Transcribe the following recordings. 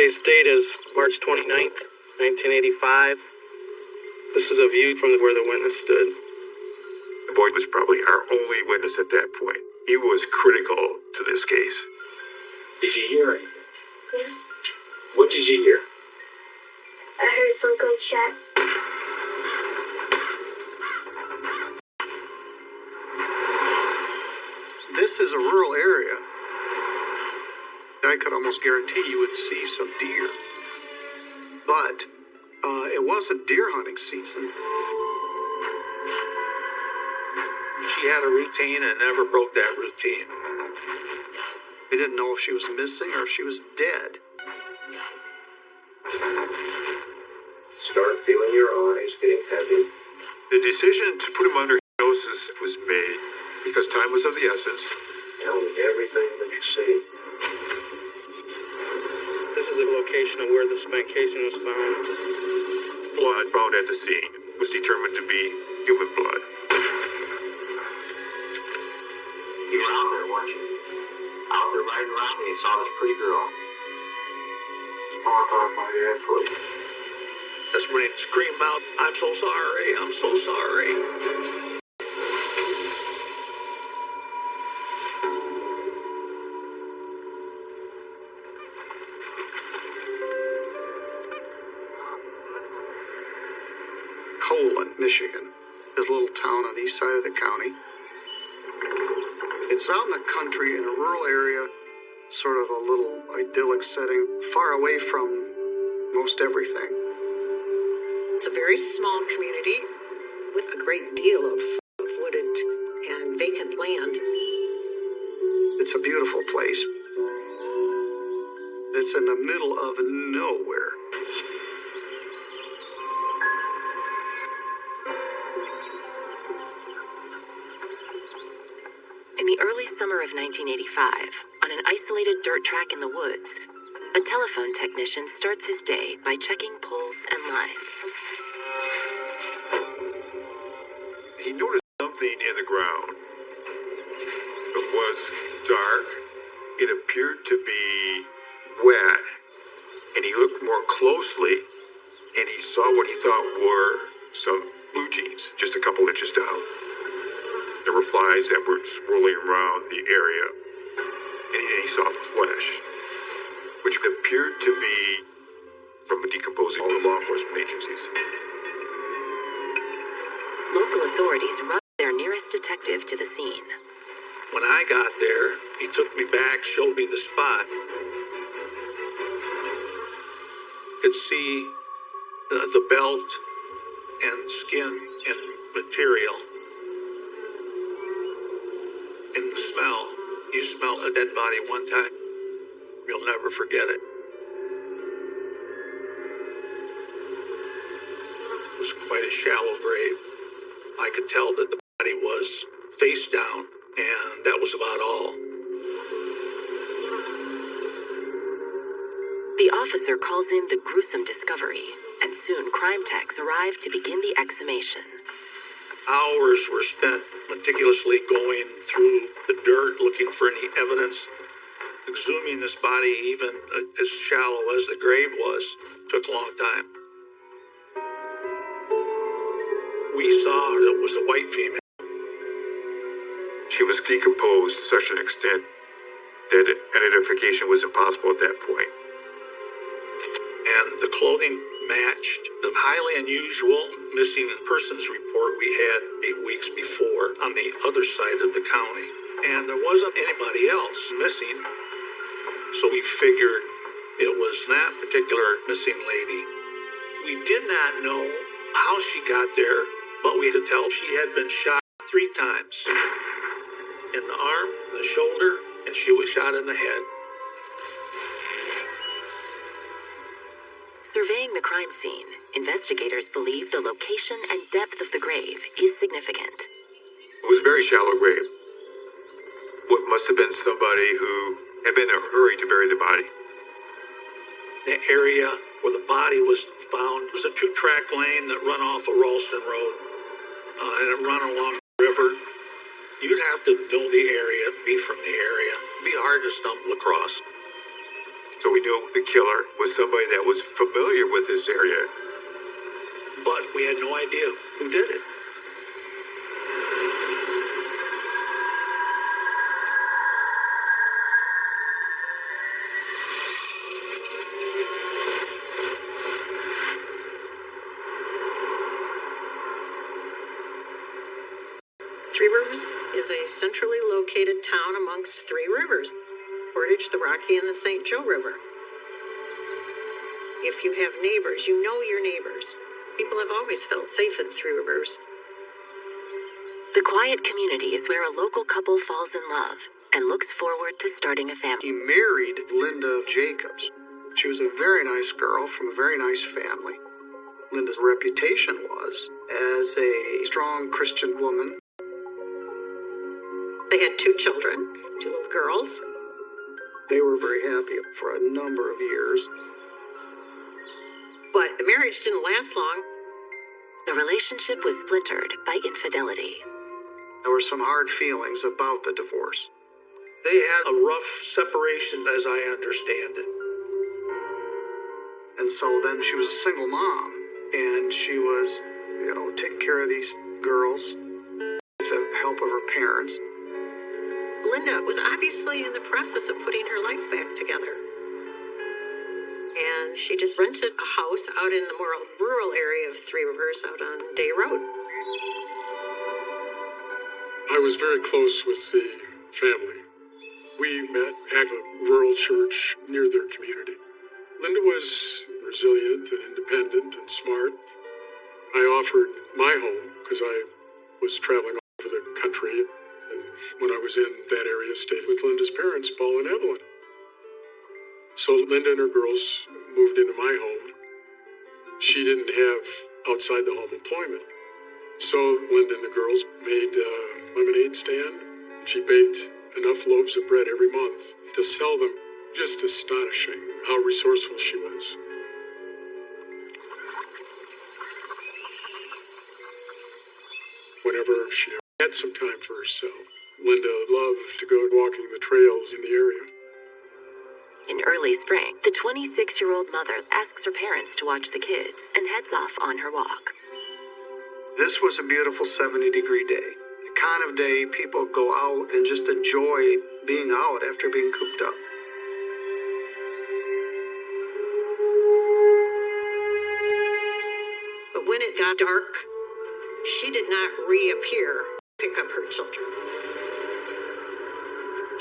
Today's date is March 29th, 1985. This is a view from where the witness stood. Boyd was probably our only witness at that point. He was critical to this case. Did you hear anything? Yes. What did you hear? I heard some gunshots. This is a rural area. I could almost guarantee you would see some deer. But it wasn't deer hunting season. She had a routine and never broke that routine. We didn't know if she was missing or if she was dead. Start feeling your eyes getting heavy. The decision to put him under hypnosis was made because time was of the essence. Tell me everything that you see. This is a location of where the spent casing was found. Blood found at the scene was determined to be human blood. You were out there, weren't you? Out there riding around and you saw this pretty girl. Mark off my foot. That's when he'd scream out, "I'm so sorry, I'm so sorry." Colon, Michigan, is a little town on the east side of the county. It's out in the country in a rural area, sort of a little idyllic setting, far away from most everything. It's a very small community with a great deal of wooded and vacant land. It's a beautiful place. It's in the middle of nowhere. In the early summer of 1985, on an isolated dirt track in the woods, a telephone technician starts his day by checking poles and lines. He noticed something in the ground. It was dark. It appeared to be wet. And he looked more closely, and he saw what he thought were some blue jeans, just a couple inches down. There were flies that were swirling around the area, and he saw flesh, which appeared to be from decomposing all the law enforcement agencies. Local authorities rushed their nearest detective to the scene. When I got there, he took me back, showed me the spot. Could see the belt and skin and material. And the smell. You smell a dead body one time, you'll never forget it. It was quite a shallow grave. I could tell that the body was face down, and that was about all. The officer calls in the gruesome discovery, and soon crime techs arrive to begin the exhumation. Hours were spent meticulously going through the dirt, looking for any evidence. Exhuming this body, even as shallow as the grave was, took a long time. We saw that it was a white female. She was decomposed to such an extent that identification was impossible at that point. And the clothing matched the highly unusual missing persons report we had 8 weeks before on the other side of the county. And there wasn't anybody else missing. So we figured it was that particular missing lady. We did not know how she got there, but we could tell she had been shot 3 times. In the arm, the shoulder, and she was shot in the head. Surveying the crime scene, investigators believe the location and depth of the grave is significant. It was a very shallow grave. What must have been somebody who had been in a hurry to bury the body. The area where the body was found was a 2-track lane that run off of Ralston Road. And it run along the river. You'd have to know the area, be from the area. It'd be hard to stumble across. So we knew the killer was somebody that was familiar with this area. But we had no idea who did it. Three Rivers is a centrally located town amongst three rivers, Portage, the Rocky, and the St. Joe River. If you have neighbors, you know your neighbors. People have always felt safe in Three Rivers. The quiet community is where a local couple falls in love and looks forward to starting a He family. married Linda Jacobs. She was a very nice girl from a very nice family. Linda's reputation was as a strong Christian woman. They had two children, two little girls. They were very happy for a number of years. But the marriage didn't last long. The relationship was splintered by infidelity. There were some hard feelings about the divorce. They had a rough separation, as I understand it. And so then she was a single mom, and she was, taking care of these girls with the help of her parents. Linda was obviously in the process of putting her life back together. And she just rented a house out in the more rural area of Three Rivers out on Day Road. I was very close with the family. We met at a rural church near their community. Linda was resilient and independent and smart. I offered my home because I was traveling all over the country. And when I was in that area, stayed with Linda's parents, Paul and Evelyn. So Linda and her girls moved into my home. She didn't have outside the home employment. So Linda and the girls made a lemonade stand. She baked enough loaves of bread every month to sell them. Just astonishing how resourceful she was. Whenever she had some time for herself, Linda loved to go walking the trails in the area. In early spring, the 26-year-old mother asks her parents to watch the kids and heads off on her walk. This was a beautiful 70-degree day. The kind of day people go out and just enjoy being out after being cooped up. But when it got dark, she did not reappear to pick up her children.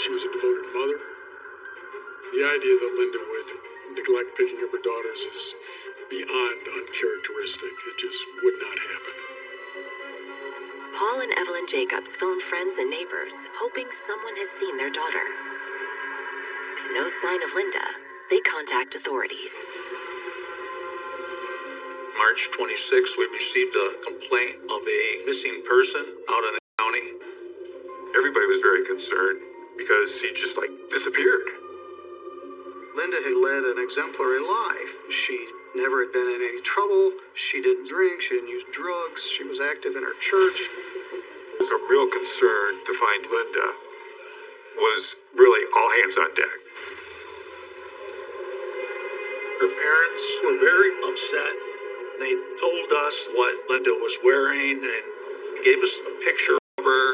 She was a devoted mother. The idea that Linda would neglect picking up her daughters is beyond uncharacteristic. It just would not happen. Paul and Evelyn Jacobs phone friends and neighbors, hoping someone has seen their daughter. With no sign of Linda, they contact authorities. March 26th, we received a complaint of a missing person out in the county. Everybody was very concerned because she just disappeared. Linda had led an exemplary life. She never had been in any trouble. She didn't drink. She didn't use drugs. She was active in her church. It was a real concern to find Linda. Was really all hands on deck. Her parents were very upset. They told us what Linda was wearing and gave us a picture of her.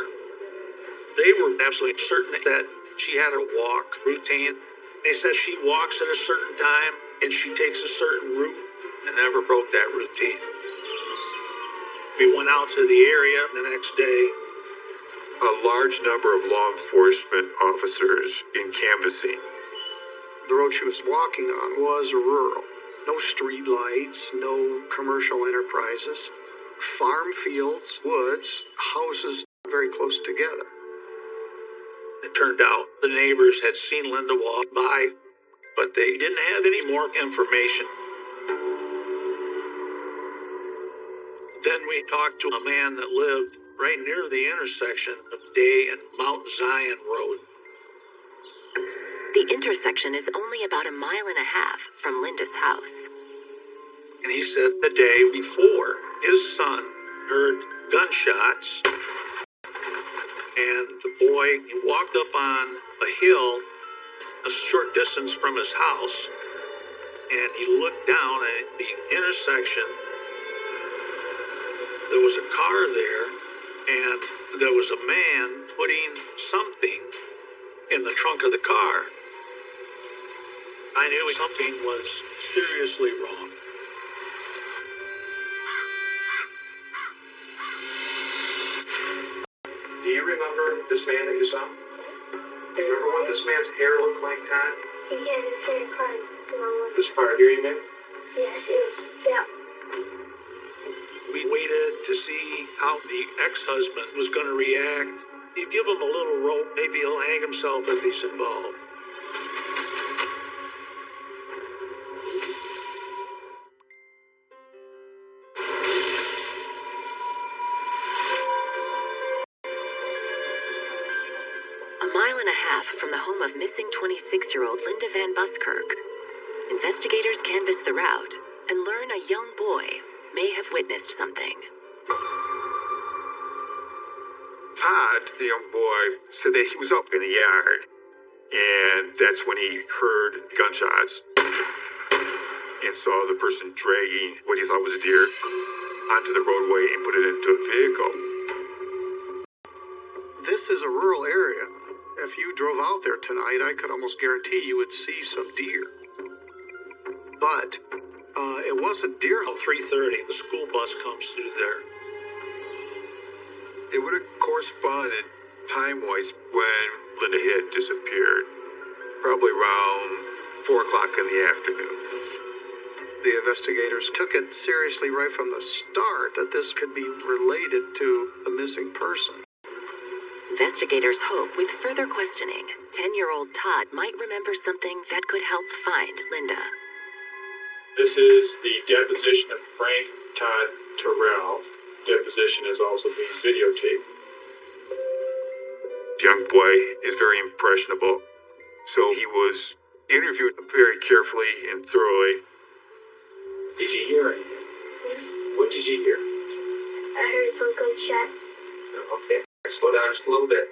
They were absolutely certain that she had a walk routine. They said she walks at a certain time and she takes a certain route and never broke that routine. We went out to the area the next day. A large number of law enforcement officers in canvassing. The road she was walking on was rural. No street lights, no commercial enterprises. Farm fields, woods, houses very close together. It turned out the neighbors had seen Linda walk by, but they didn't have any more information. Then we talked to a man that lived right near the intersection of Day and Mount Zion Road. The intersection is only about 1.5 miles from Linda's house. And he said the day before, his son heard gunshots. And the boy, he walked up on a hill a short distance from his house, and he looked down at the intersection. There was a car there, and there was a man putting something in the trunk of the car. I knew something was seriously wrong. Do you remember this man that you saw? Do you remember what this man's hair looked like, Todd? He had a very part. This part here, you mean? Yes, it was that. We waited to see how the ex-husband was going to react. You give him a little rope, maybe he'll hang himself if he's involved. A mile and a half from the home of missing 26-year-old Linda Van Buskirk, investigators canvass the route and learn a young boy may have witnessed something. Todd, the young boy, said that he was up in the yard, and that's when he heard gunshots and saw the person dragging what he thought was a deer onto the roadway and put it into a vehicle. This is a rural area. If you drove out there tonight, I could almost guarantee you would see some deer. But it wasn't deer. About 3:30, the school bus comes through there. It would have corresponded time-wise when Linda had disappeared, probably around 4 o'clock in the afternoon. The investigators took it seriously right from the start that this could be related to the missing person. Investigators hope with further questioning, 10-year-old Todd might remember something that could help find Linda. This is the deposition of Frank Todd Terrell. Deposition is also being videotaped. The young boy is very impressionable, so he was interviewed very carefully and thoroughly. Did you hear anything? Yes. What did you hear? I heard some gunshots. Okay, slow down just a little bit.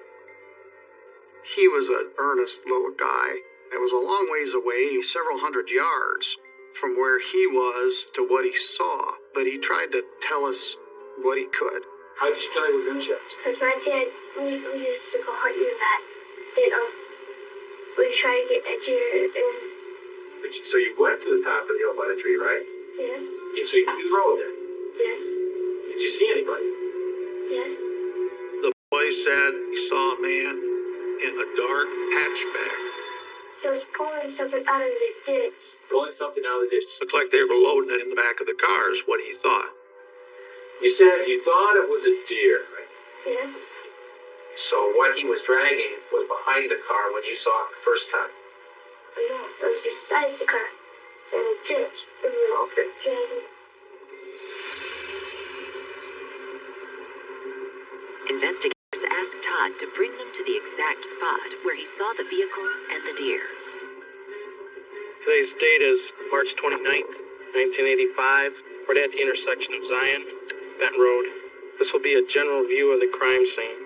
He was an earnest little guy. It was a long ways away, several hundred yards from where he was to what he saw, but he tried to tell us what he could. How did you know they were gunshots? Because my dad, we used to go hunting in that. And we tried to get a deer and... So you went to the top of the hill by the tree, right? Yes. Yeah, so you threw the road then? Yes. Did you see anybody? Yes. The boy said he saw a man in a dark hatchback. He was pulling something out of the ditch. Pulling something out of the ditch. Looked like they were loading it in the back of the car is what he thought. You said you thought it was a deer, right? Yes. So what he was dragging was behind the car when you saw it the first time? No, it was beside the car. In a ditch. It was dragging. Investigators asked Todd to bring them to the exact spot where he saw the vehicle and the deer. Today's date is March 29th, 1985, right at the intersection of Zion, Bent Road. This will be a general view of the crime scene.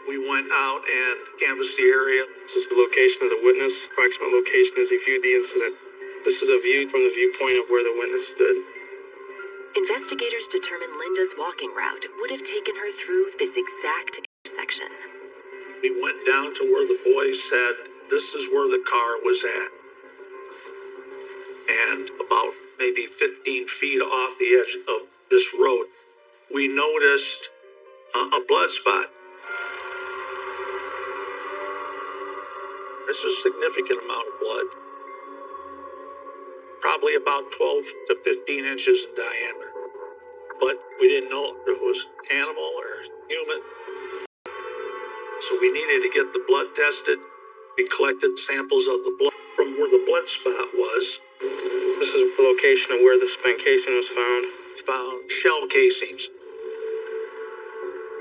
We went out and canvassed the area. This is the location of the witness. Approximate location as he viewed the incident. This is a view from the viewpoint of where the witness stood. Investigators determined Linda's walking route would have taken her through this exact intersection. We went down to where the boy said this is where the car was at. And about maybe 15 feet off the edge of this road, we noticed a blood spot. There's a significant amount of blood. Probably about 12 to 15 inches in diameter. But we didn't know if it was animal or human. So we needed to get the blood tested. We collected samples of the blood from where the blood spot was. This is the location of where the spent casing was found. Found shell casings.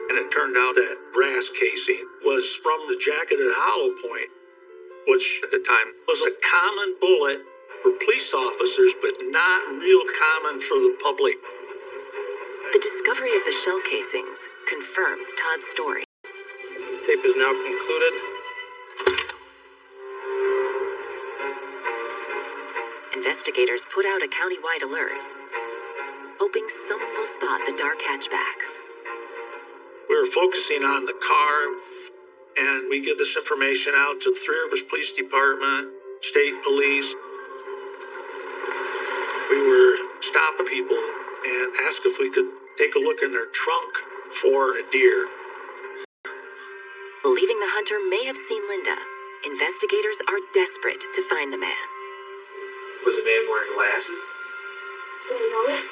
And it turned out that brass casing was from the jacketed hollow point, which at the time was a common bullet for police officers, but not real common for the public. The discovery of the shell casings confirms Todd's story. Tape is now concluded. investigators put out a countywide alert, hoping someone will spot the dark hatchback. We were focusing on the car, and we give this information out to the Three Rivers Police Department, state police. We were stopping people and asked if we could take a look in their trunk for a deer. Believing the hunter may have seen Linda, investigators are desperate to find the man. Was the man wearing glasses? Do you know it?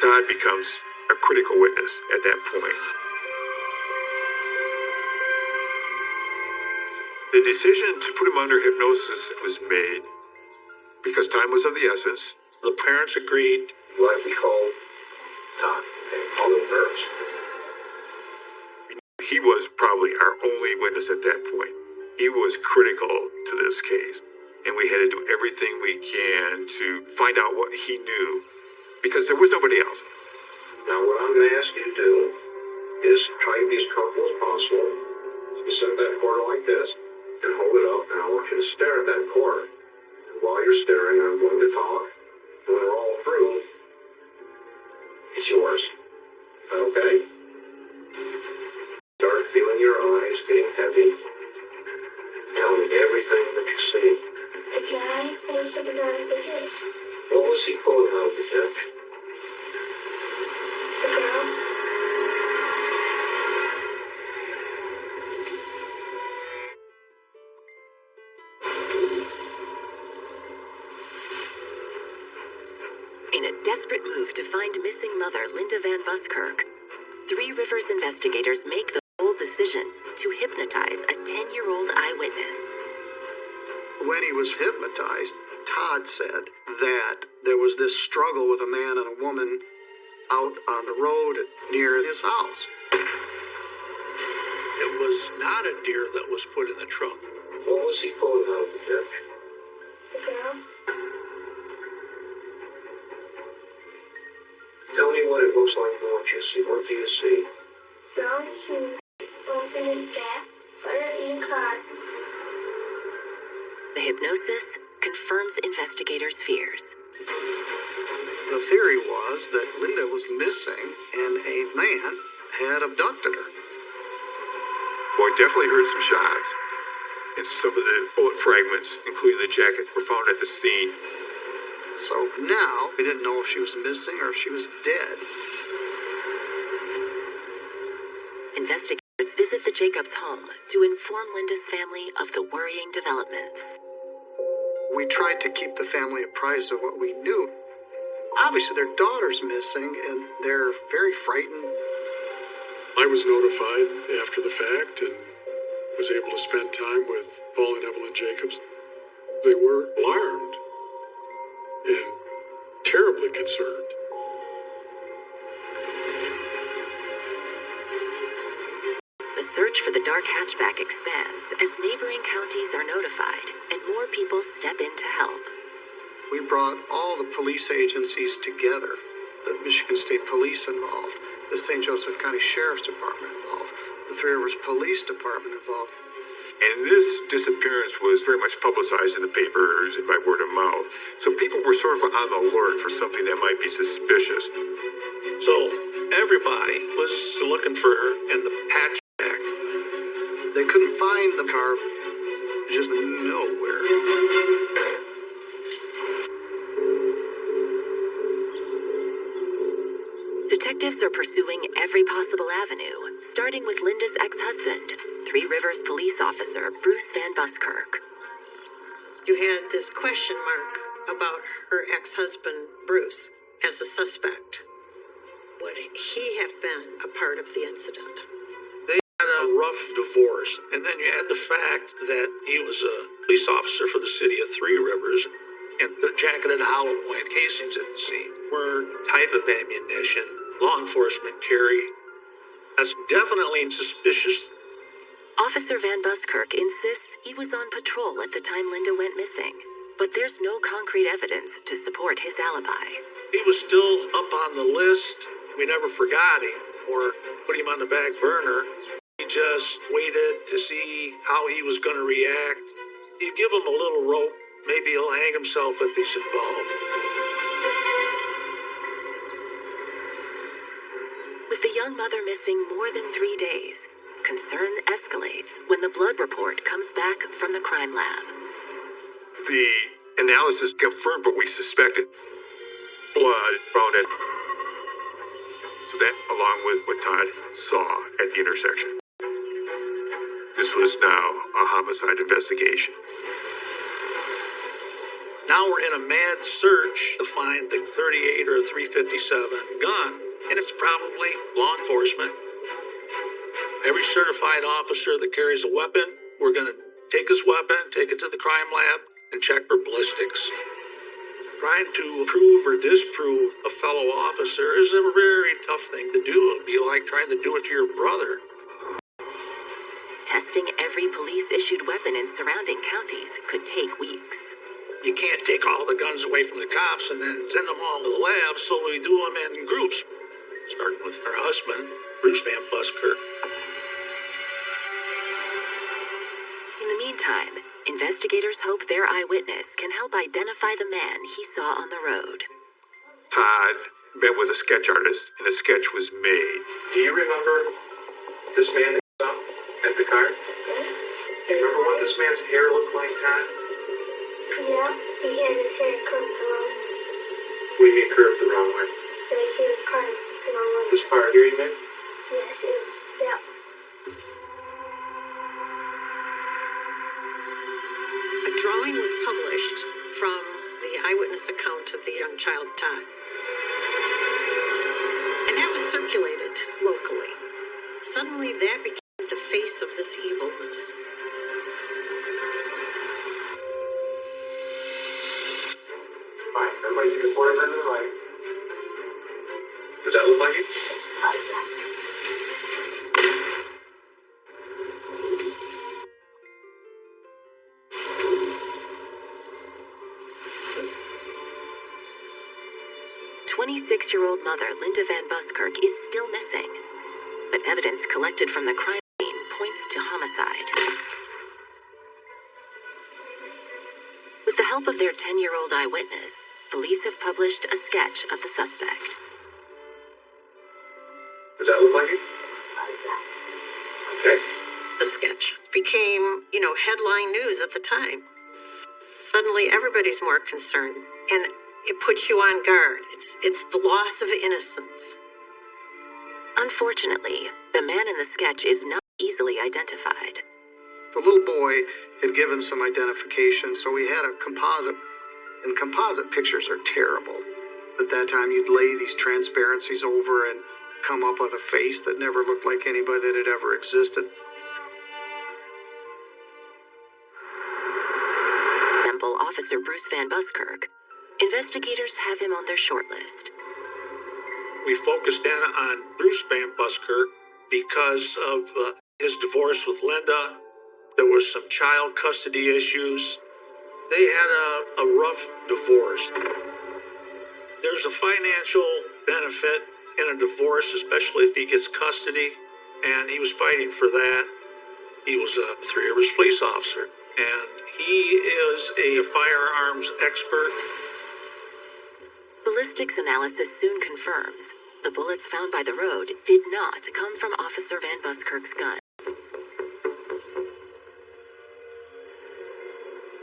Todd becomes a critical witness at that point. The decision to put him under hypnosis was made because time was of the essence. The parents agreed. Like we called Todd and all the nerves. He was probably our only witness at that point. He was critical to this case, and we had to do everything we can to find out what he knew, because there was nobody else. Now what I'm going to ask you to do is try to be as comfortable as possible. You set that cord like this and hold it up, and I want you to stare at that cord. And while you're staring, I'm going to talk. And when we're all through, it's yours. Okay? Start feeling your eyes getting heavy. Tell me everything that you see. The guy that was looking out of the ditch. What was he pulling out of the ditch? The girl. In a desperate move to find missing mother Linda Van Buskirk, Three Rivers investigators make the bold decision to hypnotize a 10-year-old eyewitness. When he was hypnotized, Todd said that there was this struggle with a man and a woman out on the road near his house. It was not a deer that was put in the trunk. What was he pulling out of the ditch? The girl. Tell me what it looks like and what you see. What do you see? Brown shoes. Open and fat. Butter in a car. The hypnosis confirms investigators' fears. The theory was that Linda was missing and a man had abducted her. Boy, definitely heard some shots. And some of the bullet fragments, including the jacket, were found at the scene. So now we didn't know if she was missing or if she was dead. Investigators visit the Jacobs home to inform Linda's family of the worrying developments. We tried to keep the family apprised of what we knew. Obviously, their daughter's missing, and they're very frightened. I was notified after the fact and was able to spend time with Paul and Evelyn Jacobs. They were alarmed and terribly concerned. The search for the dark hatchback expands as neighboring counties are notified and more people step in to help. We brought all the police agencies together. The Michigan State Police involved, the St. Joseph County Sheriff's Department involved, the Three Rivers Police Department involved. And this disappearance was very much publicized in the papers and by word of mouth. So people were sort of on the alert for something that might be suspicious. So everybody was looking for her in the hatchback. They couldn't find the car just nowhere. Detectives are pursuing every possible avenue, starting with Linda's ex-husband, Three Rivers police officer Bruce Van Buskirk. You had this question mark about her ex-husband, Bruce, as a suspect. Would he have been a part of the incident? They had a rough divorce, and then you add the fact that he was a police officer for the city of Three Rivers, and the jacketed hollow point casings at the scene were type of ammunition law enforcement carry. That's definitely suspicious. Officer Van Buskirk insists he was on patrol at the time Linda went missing, but there's no concrete evidence to support his alibi. He was still up on the list. We never forgot him or put him on the back burner. We just waited to see how he was going to react. You give him a little rope Maybe he'll hang himself if he's involved. With the young mother missing more than 3 days, concern escalates when the blood report comes back from the crime lab. The analysis confirmed what we suspected. Blood found at... So that, along with what Todd saw at the intersection. This was now a homicide investigation. Now we're in a mad search to find the 38 or 357 gun, and it's probably law enforcement. Every certified officer that carries a weapon, we're going to take his weapon, take it to the crime lab, and check for ballistics. Trying to prove or disprove a fellow officer is a very tough thing to do. It'd be like trying to do it to your brother. Testing every police-issued weapon in surrounding counties could take weeks. You can't take all the guns away from the cops and then send them all to the lab, so we do them in groups. Starting with her husband, Bruce Van Buskirk. In the meantime, investigators hope their eyewitness can help identify the man he saw on the road. Todd met with a sketch artist, and a sketch was made. Do you remember this man that you saw at the car? Do you remember what this man's hair looked like, Todd? Yeah, he had his hair curved the wrong way. What do you mean curved the wrong way? Like he was carved the wrong way. This part here, you mean? Yes, it was, yeah. A drawing was published from the eyewitness account of the young child Todd. And that was circulated locally. Suddenly that became the face of this evilness. Fine, everybody take a quarter turn to the right. Does that look like it? 26-year-old mother Linda Van Buskirk is still missing, but evidence collected from the crime scene points to homicide. With the help of their 10-year-old eyewitness, police have published a sketch of the suspect. Does that look like it? Okay. The sketch became, headline news at the time. Suddenly everybody's more concerned, and it puts you on guard. It's the loss of innocence. Unfortunately, the man in the sketch is not easily identified. The little boy had given some identification, so we had a composite. And composite pictures are terrible. At that time, you'd lay these transparencies over and come up with a face that never looked like anybody that had ever existed. Example, Officer Bruce Van Buskirk. Investigators have him on their shortlist. We focused in on Bruce Van Buskirk because of his divorce with Linda. There was some child custody issues. They had a rough divorce. There's a financial benefit in a divorce, especially if he gets custody, and he was fighting for that. He was a 3 Rivers police officer, and he is a firearms expert. Ballistics analysis soon confirms the bullets found by the road did not come from Officer Van Buskirk's gun.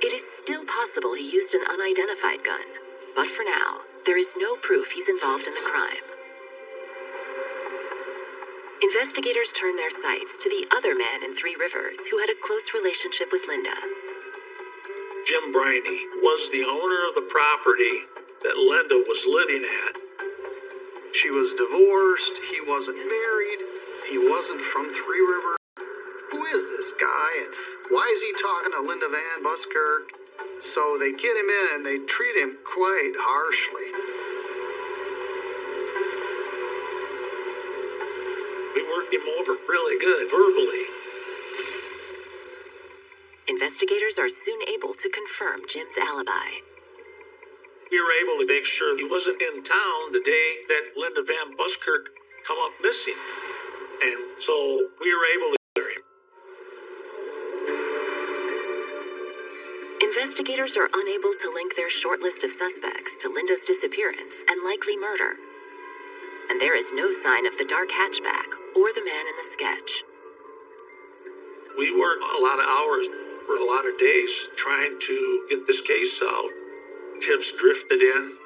It is still possible he used an unidentified gun, but for now, there is no proof he's involved in the crime. Investigators turn their sights to the other man in 3 Rivers who had a close relationship with Linda. Jim Briney was the owner of the property that Linda was living at. She was divorced, he wasn't married, he wasn't from 3 Rivers. Who is this guy, and why is he talking to Linda Van Buskirk? So they get him in and they treat him quite harshly. We worked him over really good, verbally. Investigators are soon able to confirm Jim's alibi. We were able to make sure he wasn't in town the day that Linda Van Buskirk come up missing. And so we were able to clear him. investigators are unable to link their short list of suspects to Linda's disappearance and likely murder. And there is no sign of the dark hatchback or the man in the sketch. We worked a lot of hours for a lot of days trying to get this case solved. Tips drifted in,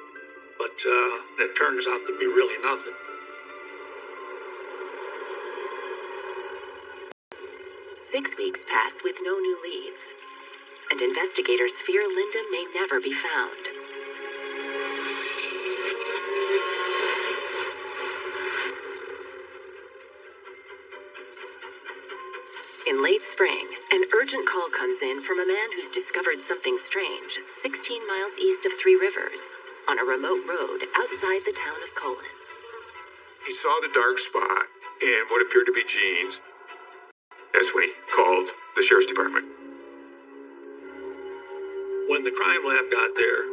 but it turns out to be really nothing. Six weeks pass with no new leads, and investigators fear Linda may never be found. In late spring, an urgent call comes in from a man who's discovered something strange 16 miles east of Three Rivers, on a remote road outside the town of Colon. He saw the dark spot and what appeared to be jeans. That's when he called the sheriff's department. When the crime lab got there,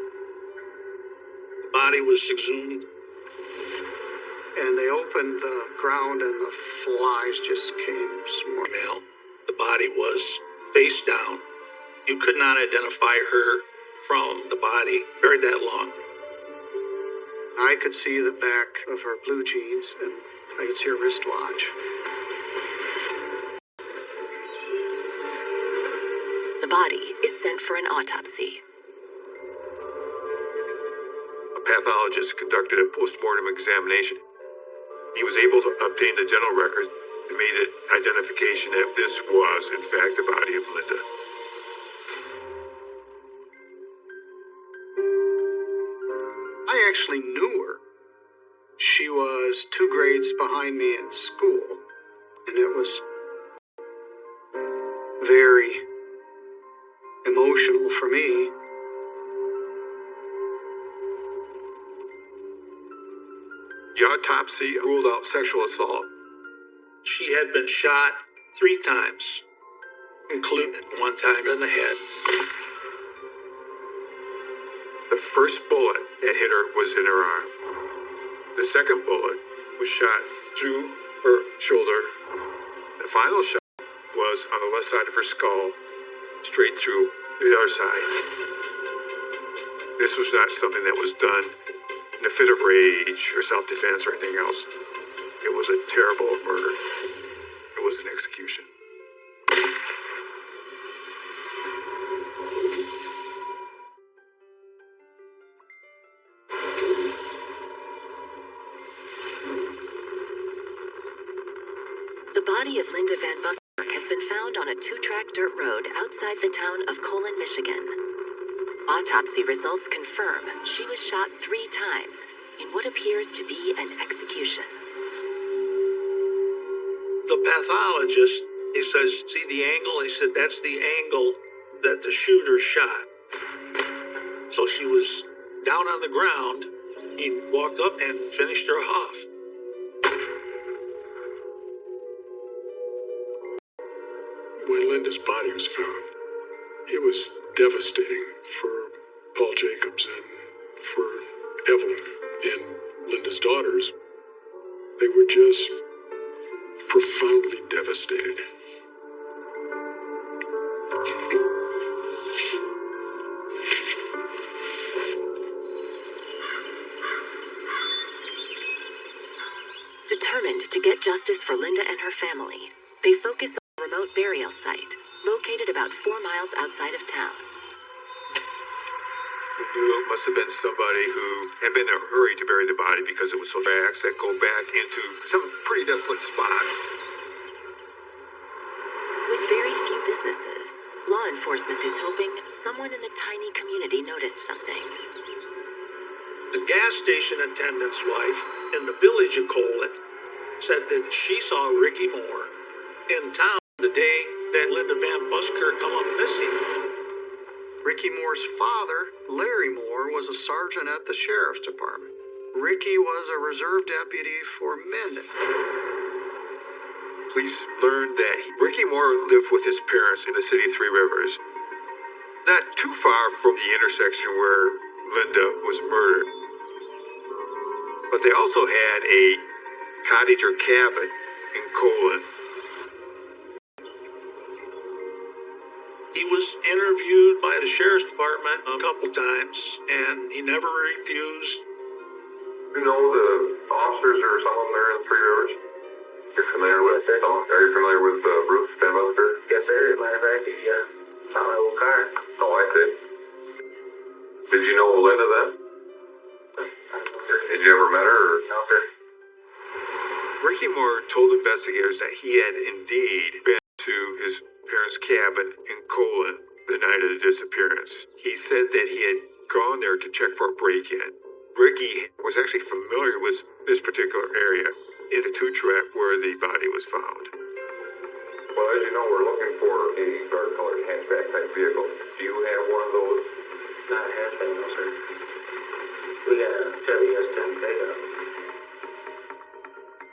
the body was exhumed. And they opened the ground and the flies just came swarming. Male. The body was face down. You could not identify her from the body buried that long. I could see the back of her blue jeans, and I could see her wristwatch. The body is sent for an autopsy. A pathologist conducted a post-mortem examination. He was able to obtain the dental records and made an identification that this was, in fact, the body of Linda. I actually knew her. She was 2 grades behind me in school, and it was very emotional for me. The autopsy ruled out sexual assault. She had been shot 3 times, including 1 time in the head. The first bullet that hit her was in her arm. The second bullet was shot through her shoulder. The final shot was on the left side of her skull, straight through the other side. This was not something that was done in a fit of rage or self-defense or anything else. It was a terrible murder. It was an execution. The body of Linda Van Buskirk has been found on a 2-track dirt road outside the town of Colon, Michigan. Autopsy results confirm she was shot 3 times in what appears to be an execution. The pathologist, he says, see the angle? He said, that's the angle that the shooter shot. So she was down on the ground. He walked up and finished her off. When Linda's body was found, it was devastating for Paul Jacobs and for Evelyn and Linda's daughters. They were just profoundly devastated. Determined to get justice for Linda and her family, they focus on a remote burial site located about 4 miles outside of town. We knew it must have been somebody who had been in a hurry to bury the body because it was so tracks that go back into some pretty desolate spots. With very few businesses, law enforcement is hoping someone in the tiny community noticed something. The gas station attendant's wife in the village of Colon said that she saw Ricky Moore in town the day that Linda Van Buskirk come up missing. Ricky Moore's father, Larry Moore, was a sergeant at the sheriff's department. Ricky was a reserve deputy for Mendon. Police learned that Ricky Moore lived with his parents in the city of Three Rivers, not too far from the intersection where Linda was murdered. But they also had a cottage or cabin in Colon. He was interviewed by the sheriff's department a couple times, and he never refused. You know the officers or some of them there in Three Rivers? You're familiar with? Yes, sir. Are you familiar with Bruce Van Busker? Yes, sir. Matter of fact, he found my old car. Oh, I see. Did you know Linda then? Did you ever met her? Or? No, sir. Ricky Moore told investigators that he had indeed been to his parents' cabin in Colon the night of the disappearance. He said that he had gone there to check for a break-in. Ricky was actually familiar with this particular area in the tow truck where the body was found. Well, as you know, we're looking for a dark-colored hatchback type vehicle. Do you have one of those? Not a hatchback, no, sir. We got a Chevy S10 pickup.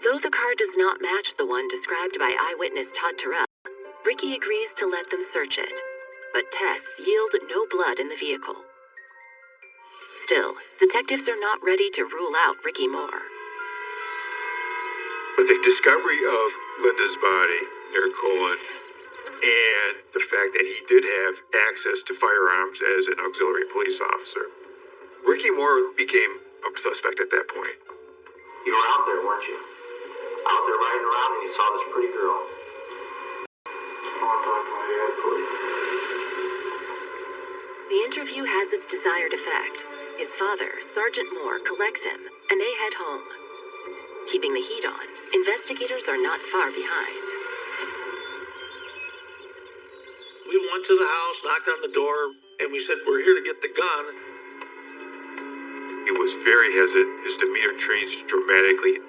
Though the car does not match the one described by eyewitness Todd Terrell, Ricky agrees to let them search it, but tests yield no blood in the vehicle. Still, detectives are not ready to rule out Ricky Moore. But the discovery of Linda's body near Colon and the fact that he did have access to firearms as an auxiliary police officer, Ricky Moore became a suspect at that point. You were out there, weren't you? Out there riding around and you saw this pretty girl. The interview has its desired effect. His father, Sergeant Moore, collects him, and they head home. Keeping the heat on, investigators are not far behind. We went to the house, knocked on the door, and we said, "We're here to get the gun." He was very hesitant. His demeanor changed dramatically.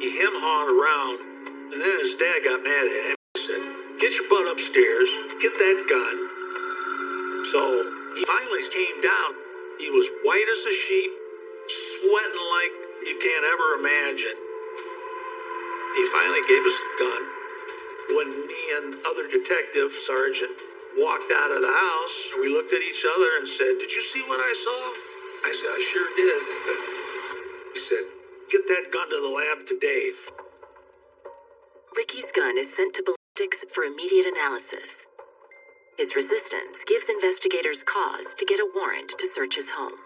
He hem-hawed around, and then his dad got mad at him. He said, "Get your butt upstairs, get that gun." So he finally came down. He was white as a sheet, sweating like you can't ever imagine. He finally gave us the gun. When me and other detective, Sergeant, walked out of the house, we looked at each other and said, "Did you see what I saw?" I said, "I sure did." He said, "Get that gun to the lab today." Ricky's gun is sent to ballistics for immediate analysis. His resistance gives investigators cause to get a warrant to search his home.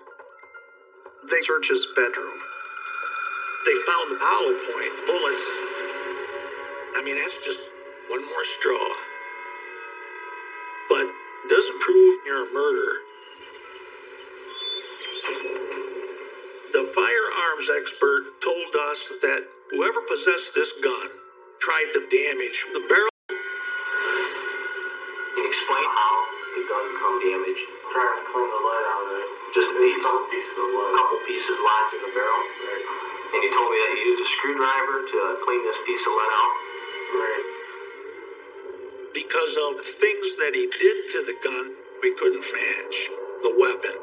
They search his bedroom. They found the hollow point bullets. I mean, that's just one more straw. But doesn't prove you're a murderer. The firearms expert told us that whoever possessed this gun tried to damage the barrel. Can you explain how the gun become damaged? Trying to clean the lead out of it. Just a couple pieces of lead. A couple pieces lodged in the barrel. Right. And you told me that you used a screwdriver to clean this piece of lead out. Right. Because of things that he did to the gun, we couldn't match the weapon.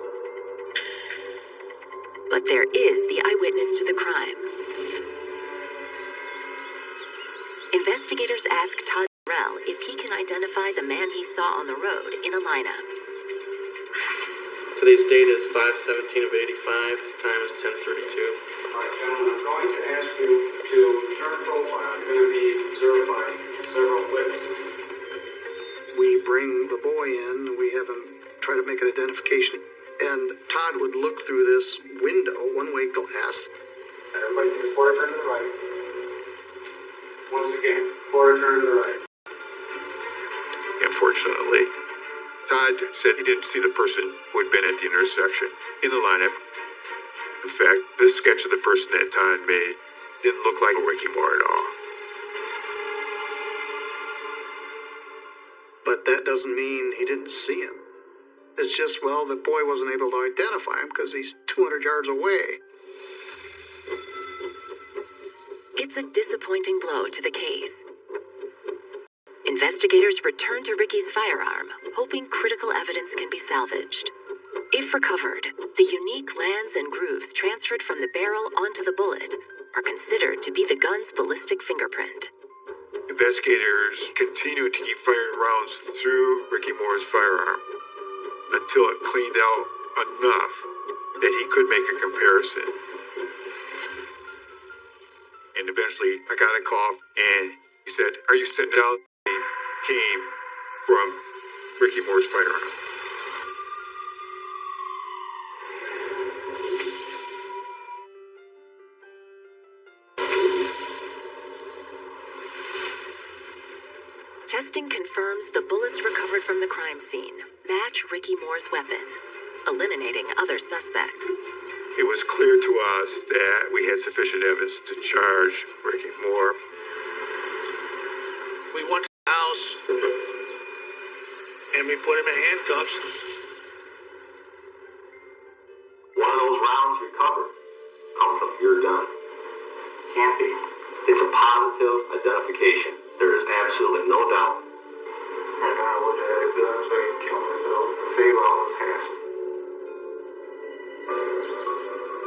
But there is the eyewitness to the crime. Investigators ask Todd Terrell if he can identify the man he saw on the road in a lineup. Today's date is 5/17/85. Time is 10:32. All right, gentlemen, I'm going to ask you to turn profile. You're going to be observed by several witnesses. We bring the boy in. We have him try to make an identification. And Todd would look through this window, one-way glass. Everybody take a quarter turn to the right. Once again, quarter turn to the right. Unfortunately, Todd said he didn't see the person who had been at the intersection in the lineup. In fact, this sketch of the person that Todd made didn't look like Ricky Moore at all. But that doesn't mean he didn't see him. It's just, well, the boy wasn't able to identify him because he's 200 yards away. It's a disappointing blow to the case. Investigators return to Ricky's firearm, hoping critical evidence can be salvaged. If recovered, the unique lands and grooves transferred from the barrel onto the bullet are considered to be the gun's ballistic fingerprint. Investigators continued to keep firing rounds through Ricky Moore's firearm until it cleaned out enough that he could make a comparison. And eventually, I got a call, and he said, "Are you sitting down?" He came from Ricky Moore's firearm. Testing confirms the bullets recovered from the crime scene match Ricky Moore's weapon, eliminating other suspects. It was clear to us that we had sufficient evidence to charge Ricky Moore. We went to the house and we put him in handcuffs. One of those rounds recovered come from your gun. Can't be. It's a positive identification. There is absolutely no doubt. And I would have had a gun so I could kill myself and save all his hassle.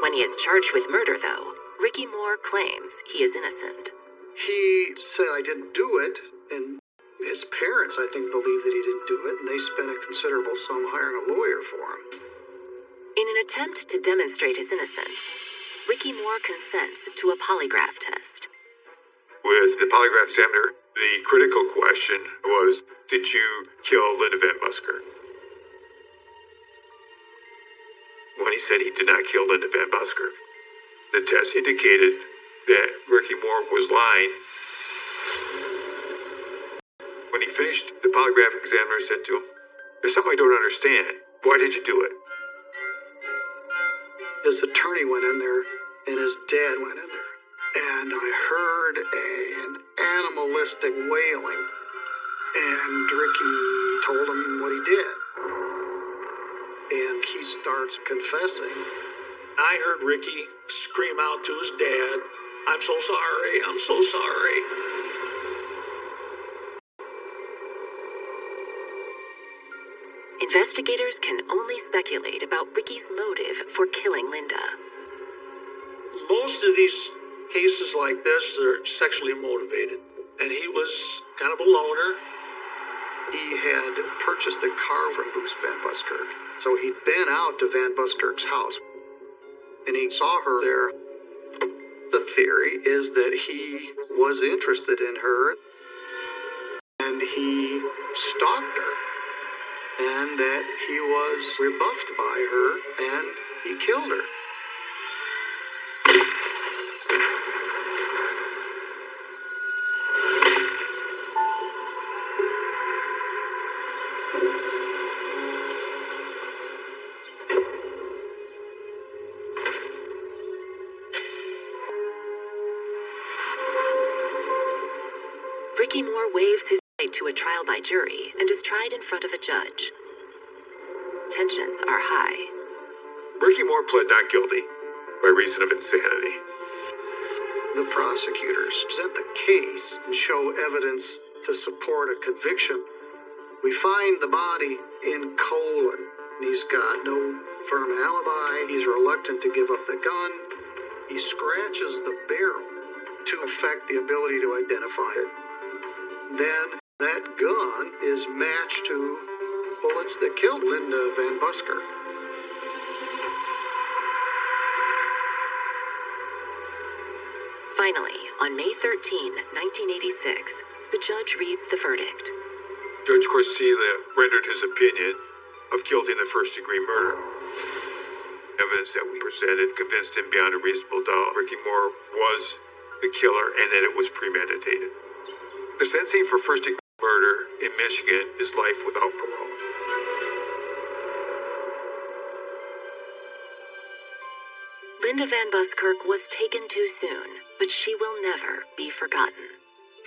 When he is charged with murder, though, Ricky Moore claims he is innocent. He said, I didn't do it, and his parents, I think, believe that he didn't do it, and they spent a considerable sum hiring a lawyer for him. In an attempt to demonstrate his innocence, Ricky Moore consents to a polygraph test. With the polygraph examiner, the critical question was, did you kill Linda Van Busker? When he said he did not kill Linda Van Busker, the test indicated that Ricky Moore was lying. When he finished, the polygraph examiner said to him, there's something I don't understand. Why did you do it? His attorney went in there, and his dad went in there. And I heard an animalistic wailing. And Ricky told him what he did. And he starts confessing. I heard Ricky scream out to his dad, I'm so sorry, I'm so sorry. Investigators can only speculate about Ricky's motive for killing Linda. Most of these cases like this are sexually motivated, and he was kind of a loner. He had purchased a car from Bruce Van Buskirk, so he'd been out to Van Buskirk's house, and he saw her there. The theory is that he was interested in her, and he stalked her, and that he was rebuffed by her, and he killed her. Ricky Moore waives his right to a trial by jury and is tried in front of a judge. Tensions are high. Ricky Moore pled not guilty by reason of insanity. The prosecutors present the case and show evidence to support a conviction. We find the body in Colon. He's got no firm alibi. He's reluctant to give up the gun. He scratches the barrel to affect the ability to identify it. Then that gun is matched to bullets that killed Linda Van Busker. Finally, on May 13, 1986, the judge reads the verdict. Judge Corsilia rendered his opinion of guilty in the first-degree murder. Evidence that we presented convinced him beyond a reasonable doubt Ricky Moore was the killer and that it was premeditated. The sentencing for first-degree murder in Michigan is life without parole. Linda Van Buskirk was taken too soon, but she will never be forgotten.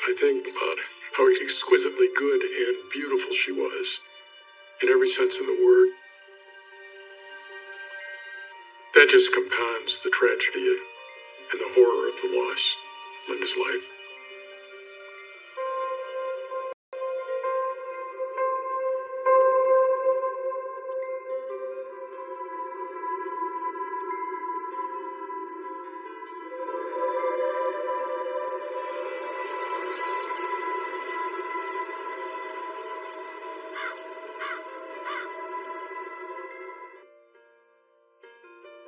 I think about how exquisitely good and beautiful she was, in every sense of the word. That just compounds the tragedy and the horror of the loss, Linda's life.